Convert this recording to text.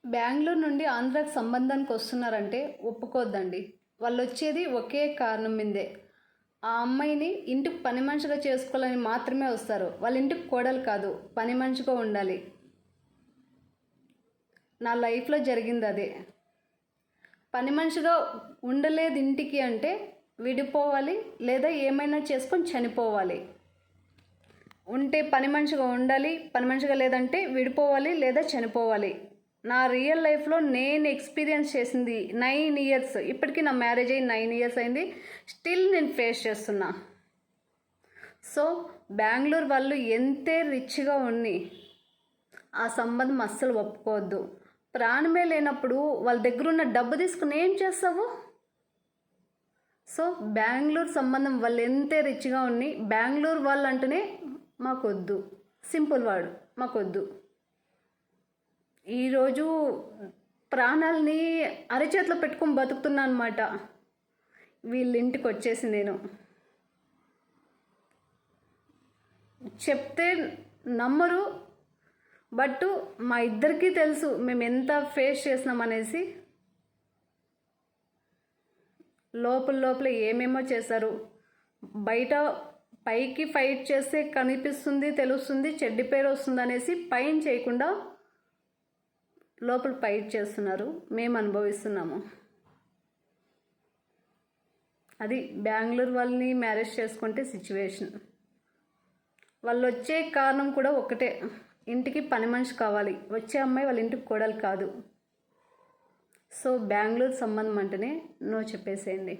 బెంగుళూరు నుండి ఆంధ్రాకి సంబంధానికి వస్తున్నారంటే ఒప్పుకోద్దండి. వాళ్ళు వచ్చేది ఒకే కారణం మీదే. ఆ అమ్మాయిని ఇంటికి పని మనిషిగా చేసుకోవాలని మాత్రమే వస్తారు. వాళ్ళ ఇంటికి కోడలు కాదు, పని మనిషిగా ఉండాలి. నా లైఫ్లో జరిగింది అదే. పని మనిషిగా ఉండలేదు ఇంటికి అంటే విడిపోవాలి, లేదా ఏమైనా చేసుకొని చనిపోవాలి. ఉంటే పని మనిషిగా ఉండాలి, పని మనిషిగా లేదంటే విడిపోవాలి లేదా చనిపోవాలి. నా రియల్ లైఫ్లో నేను ఎక్స్పీరియన్స్ చేసింది 9 ఇయర్స్. ఇప్పటికీ నా మ్యారేజ్ అయ్యి 9 ఇయర్స్ అయింది. స్టిల్ నేను ఫేస్ చేస్తున్నా. సో బెంగళూరు వాళ్ళు ఎంతే రిచ్గా ఉన్ని ఆ సంబంధం అస్సలు ఒప్పుకోవద్దు. ప్రాణమే లేనప్పుడు వాళ్ళ దగ్గర ఉన్న డబ్బు తీసుకుని ఏం చేస్తావు? సో బెంగళూరు సంబంధం వాళ్ళు ఎంతే రిచ్గా ఉన్ని బెంగళూరు వాళ్ళు అంటేనే మాకొద్దు. సింపుల్ వర్డ్, మాకొద్దు. ఈరోజు ప్రాణాలని అరచేతిలో పెట్టుకొని బతుకుతున్నా అనమాట. వీళ్ళ ఇంటికి వచ్చేసి నేను చెప్తే నమ్మరు, బట్ మా ఇద్దరికీ తెలుసు మేము ఎంత ఫేస్ చేసినాం అనేసి. లోపల ఏమేమో చేశారు. బయట పైకి ఫైట్ చేస్తే కనిపిస్తుంది, తెలుస్తుంది, చెడ్డి పేరు వస్తుంది అనేసి పైన చేయకుండా లోపల ఫైట్ చేస్తున్నారు. మేము అనుభవిస్తున్నాము. అది బెంగళూరు వాళ్ళని మ్యారేజ్ చేసుకుంటే సిచ్యువేషన్. వాళ్ళు వచ్చే కారణం కూడా ఒకటే, ఇంటికి పని మనిషి కావాలి. వచ్చే అమ్మాయి వాళ్ళ ఇంటికి కోడలు కాదు. సో బెంగళూరు సంబంధం అంటేనే నో చెప్పేసేయండి.